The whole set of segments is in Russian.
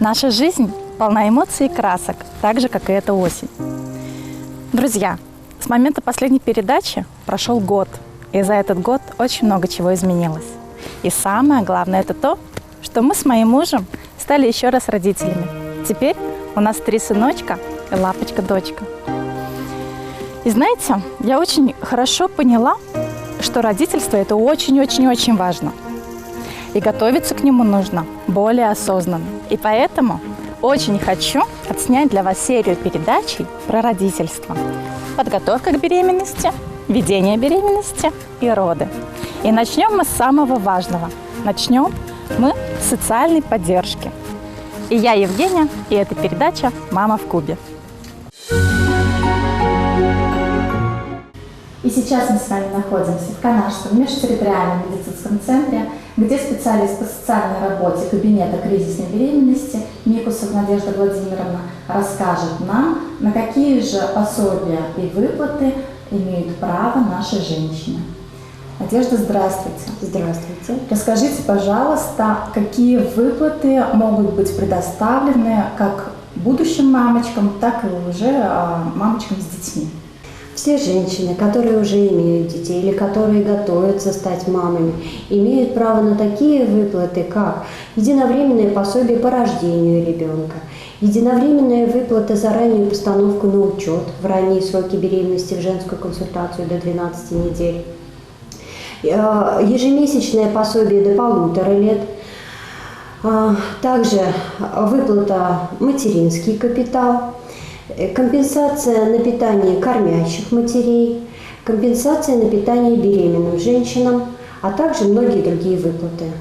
Наша жизнь полна эмоций и красок, так же, как и эта осень. Друзья, с момента последней передачи прошел год, и за этот год очень много чего изменилось. И самое главное это то, что мы с моим мужем стали еще раз родителями. Теперь у нас 3 сыночка и лапочка-дочка. И знаете, я очень хорошо поняла, что родительство – это очень-очень-очень важно. И готовиться к нему нужно более осознанно. И поэтому очень хочу отснять для вас серию передачей про родительство. Подготовка к беременности, ведение беременности и роды. И начнем мы с самого важного. Начнем мы с социальной поддержки. И я Евгения, и эта передача «Мама в Кубе». И сейчас мы с вами находимся в Канашском межтерриториальном медицинском центре, где специалист по социальной работе кабинета кризисной беременности Микусова Надежда Владимировна расскажет нам, на какие же пособия и выплаты имеют право наши женщины. Надежда, здравствуйте. Здравствуйте. Расскажите, пожалуйста, какие выплаты могут быть предоставлены как будущим мамочкам, так и уже мамочкам с детьми? Все женщины, которые уже имеют детей или которые готовятся стать мамами, имеют право на такие выплаты, как единовременное пособие по рождению ребенка, единовременная выплата за раннюю постановку на учет в ранние сроки беременности в женскую консультацию до 12 недель, ежемесячное пособие до 1,5 лет, также выплата материнский капитал, компенсация на питание кормящих матерей, компенсация на питание беременным женщинам, а также многие другие выплаты.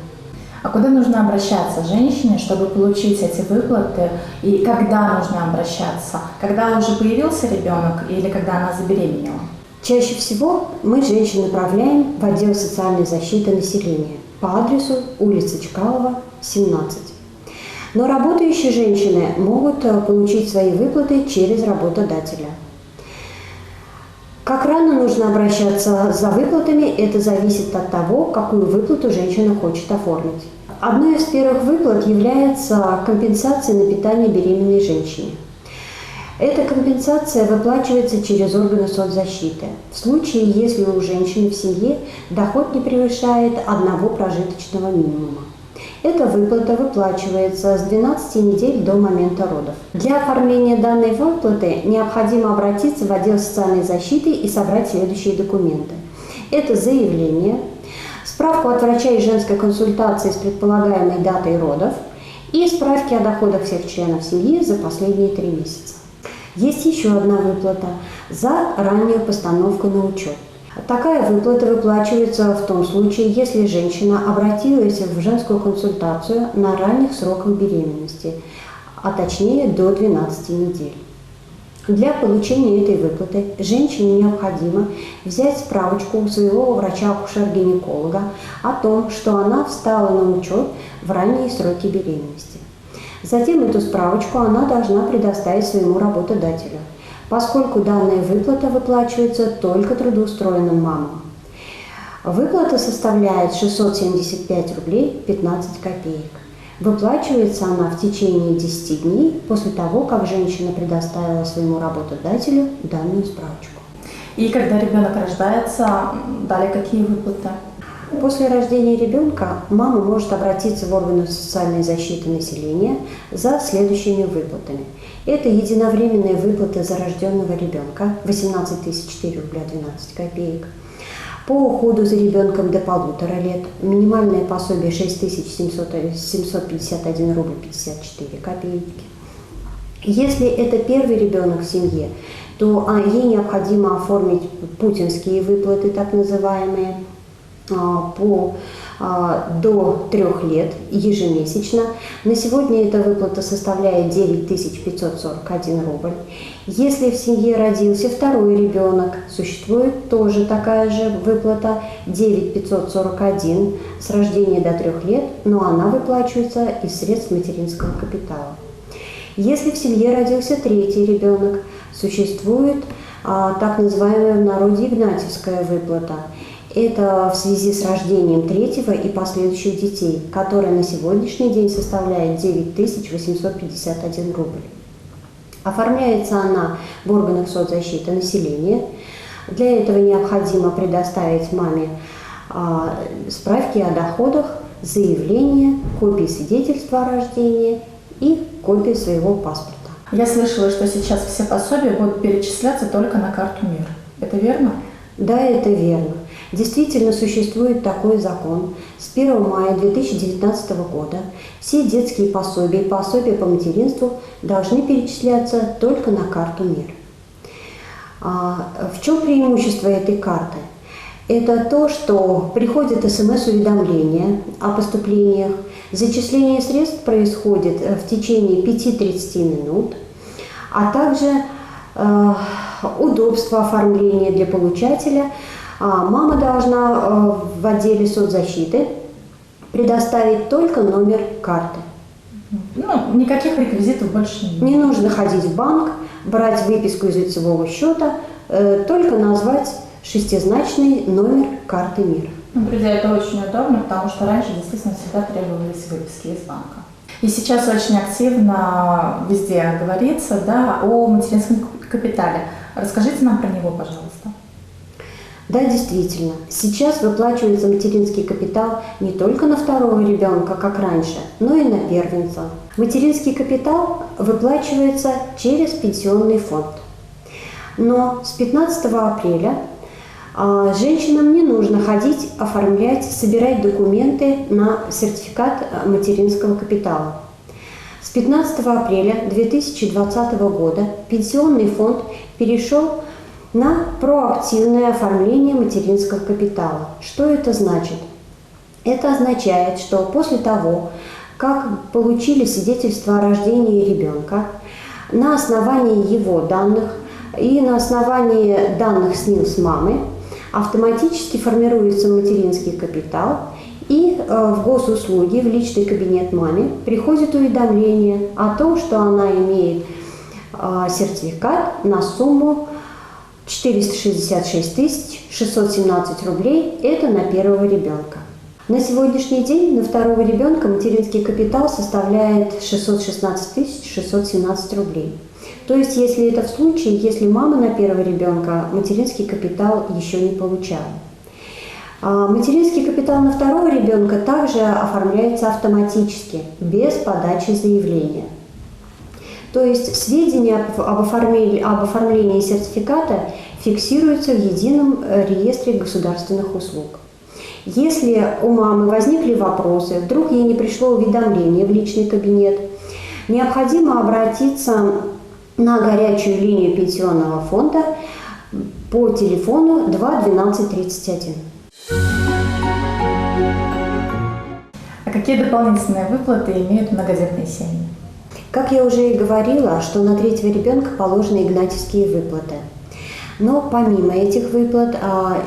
А куда нужно обращаться женщине, чтобы получить эти выплаты? И когда нужно обращаться? Когда уже появился ребенок или когда она забеременела? Чаще всего мы женщин направляем в отдел социальной защиты населения по адресу улица Чкалова, 17. Но работающие женщины могут получить свои выплаты через работодателя. Как рано нужно обращаться за выплатами, это зависит от того, какую выплату женщина хочет оформить. Одной из первых выплат является компенсация на питание беременной женщине. Эта компенсация выплачивается через органы соцзащиты в случае, если у женщины в семье доход не превышает 1 прожиточного минимума. Эта выплата выплачивается с 12 недель до момента родов. Для оформления данной выплаты необходимо обратиться в отдел социальной защиты и собрать следующие документы. Это заявление, справку от врача и женской консультации с предполагаемой датой родов и справки о доходах всех членов семьи за последние 3 месяца. Есть еще одна выплата за раннюю постановку на учет. Такая выплата выплачивается в том случае, если женщина обратилась в женскую консультацию на ранних сроках беременности, а точнее до 12 недель. Для получения этой выплаты женщине необходимо взять справочку у своего врача-акушер-гинеколога о том, что она встала на учет в ранние сроки беременности. Затем эту справочку она должна предоставить своему работодателю, поскольку данная выплата выплачивается только трудоустроенным мамам. Выплата составляет 675 рублей 15 копеек. Выплачивается она в течение 10 дней после того, как женщина предоставила своему работодателю данную справочку. И когда ребенок рождается, далее какие выплаты? После рождения ребенка мама может обратиться в органы социальной защиты населения за следующими выплатами. Это единовременная выплата за рожденного ребенка 18 004 рубля 12 копеек. По уходу за ребенком до 1,5 лет минимальное пособие 6751 рубль 54 копейки. Если это первый ребенок в семье, то ей необходимо оформить путинские выплаты, так называемые, до 3 лет ежемесячно. На сегодня эта выплата составляет 9541 рубль. Если в семье родился второй ребенок, существует тоже такая же выплата 9541 с рождения до 3 лет, но она выплачивается из средств материнского капитала. Если в семье родился третий ребенок, существует так называемая в народе игнатьевская выплата. Это в связи с рождением третьего и последующих детей, которое на сегодняшний день составляет 9851 рубль. Оформляется она в органах соцзащиты населения. Для этого необходимо предоставить маме справки о доходах, заявление, копии свидетельства о рождении и копии своего паспорта. Я слышала, что сейчас все пособия будут перечисляться только на карту МИР. Это верно? Да, это верно. Действительно существует такой закон. С 1 мая 2019 года все детские пособия и пособия по материнству должны перечисляться только на карту МИР. В чем преимущество этой карты? Это то, что приходит СМС-уведомление о поступлениях, зачисление средств происходит в течение 5-30 минут, а также удобство оформления для получателя. Мама должна в отделе соцзащиты предоставить только номер карты. Ну, никаких реквизитов больше нет. Не нужно ходить в банк, брать выписку из лицевого счета, только назвать шестизначный номер карты МИР. Ну, друзья, это очень удобно, потому что раньше действительно всегда требовались выписки из банка. И сейчас очень активно везде говорится, да, о материнском капитале. Расскажите нам про него, пожалуйста. Да, действительно, сейчас выплачивается материнский капитал не только на второго ребенка, как раньше, но и на первенца. Материнский капитал выплачивается через пенсионный фонд. Но с 15 апреля женщинам не нужно ходить, оформлять, собирать документы на сертификат материнского капитала. С 15 апреля 2020 года Пенсионный фонд перешел на проактивное оформление материнского капитала. Что это значит? Это означает, что после того, как получили свидетельство о рождении ребенка, на основании его данных и на основании данных СНИЛС мамы автоматически формируется материнский капитал, и в госуслуги, в личный кабинет маме приходит уведомление о том, что она имеет сертификат на сумму 466 617 рублей, это на первого ребенка. На сегодняшний день на второго ребенка материнский капитал составляет 616 617 рублей. То есть, если это в случае, если мама на первого ребенка материнский капитал еще не получала. Материнский капитал на второго ребенка также оформляется автоматически, без подачи заявления. То есть сведения об оформлении сертификата фиксируются в едином реестре государственных услуг. Если у мамы возникли вопросы, вдруг ей не пришло уведомление в личный кабинет, необходимо обратиться на горячую линию пенсионного фонда по телефону 2 12 31. А какие дополнительные выплаты имеют многодетные семьи? Как я уже и говорила, что на третьего ребенка положены игнатьевские выплаты. Но помимо этих выплат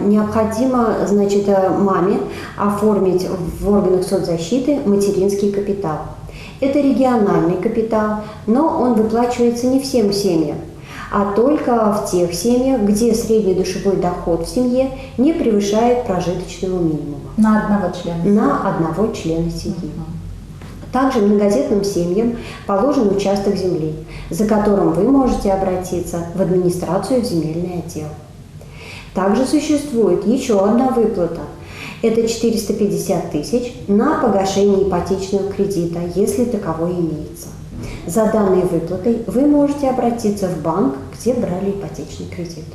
необходимо, значит, маме оформить в органах соцзащиты материнский капитал. Это региональный капитал, но он выплачивается не всем семьям, а только в тех семьях, где средний душевой доход в семье не превышает прожиточного минимума. На одного члена семьи? На одного члена семьи. Также многодетным семьям положен участок земли, за которым вы можете обратиться в администрацию в земельный отдел. Также существует еще одна выплата. Это 450 тысяч на погашение ипотечного кредита, если таковой имеется. За данной выплатой вы можете обратиться в банк, где брали ипотечный кредит.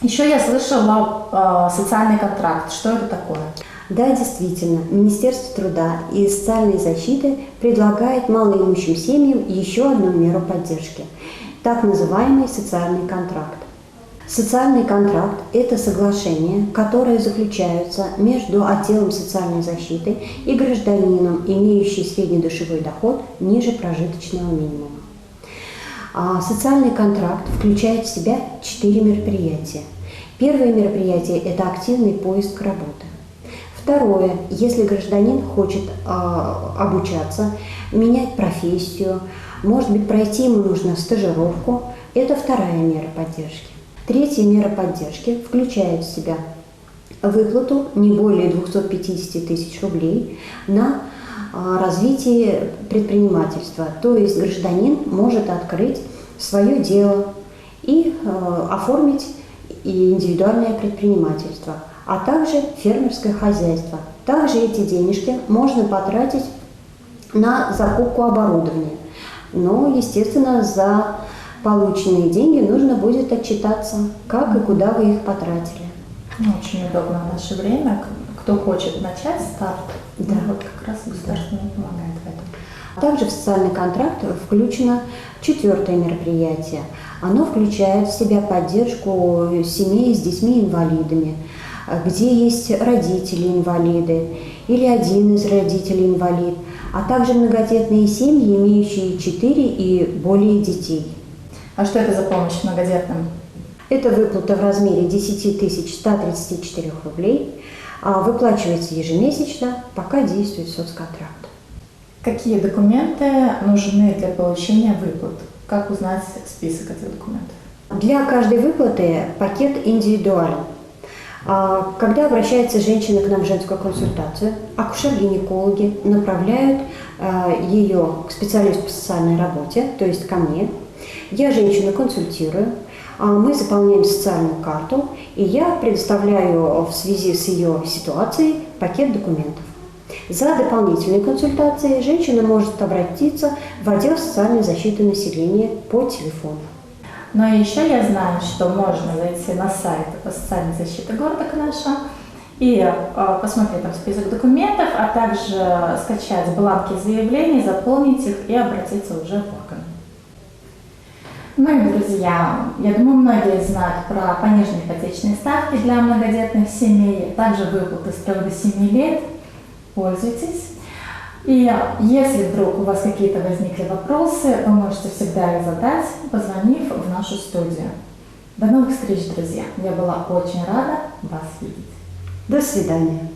Еще я слышала социальный контракт. Что это такое? Да, действительно, Министерство труда и социальной защиты предлагает малоимущим семьям еще одну меру поддержки – так называемый социальный контракт. Социальный контракт – это соглашение, которое заключается между отделом социальной защиты и гражданином, имеющим средний душевой доход ниже прожиточного минимума. Социальный контракт включает в себя 4 мероприятия. Первое мероприятие – это активный поиск работы. Второе, если гражданин хочет обучаться, менять профессию, может быть, пройти ему нужно стажировку, это вторая мера поддержки. Третья мера поддержки включает в себя выплату не более 250 тысяч рублей на развитие предпринимательства. То есть гражданин может открыть свое дело и оформить и индивидуальное предпринимательство, а также фермерское хозяйство. Также эти денежки можно потратить на закупку оборудования. Но, естественно, за полученные деньги нужно будет отчитаться, как и куда вы их потратили. Очень удобно в наше время. Кто хочет начать старт, да, вот как раз государство помогает в этом. Также в социальный контракт включено 4-е мероприятие. Оно включает в себя поддержку семей с детьми-инвалидами, где есть родители-инвалиды или один из родителей инвалид, а также многодетные семьи, имеющие 4 и более детей. А что это за помощь многодетным? Это выплата в размере 10 134 рублей, выплачивается ежемесячно, пока действует соцконтракт. Какие документы нужны для получения выплат? Как узнать список этих документов? Для каждой выплаты пакет индивидуален. Когда обращается женщина к нам в женскую консультацию, акушер-гинекологи направляют ее к специалисту по социальной работе, то есть ко мне. Я женщину консультирую, мы заполняем социальную карту, и я предоставляю в связи с ее ситуацией пакет документов. За дополнительной консультацией женщина может обратиться в отдел социальной защиты населения по телефону. Но еще я знаю, что можно зайти на сайт по социальной защите города Канаша и посмотреть там список документов, а также скачать бланки заявлений, заполнить их и обратиться уже в орган. Ну и, друзья, я думаю, многие знают про пониженные ипотечные ставки для многодетных семей, также выплаты с 3 до 7 лет. Пользуйтесь. И если вдруг у вас какие-то возникли вопросы, вы можете всегда их задать, позвонив в нашу студию. До новых встреч, друзья! Я была очень рада вас видеть. До свидания.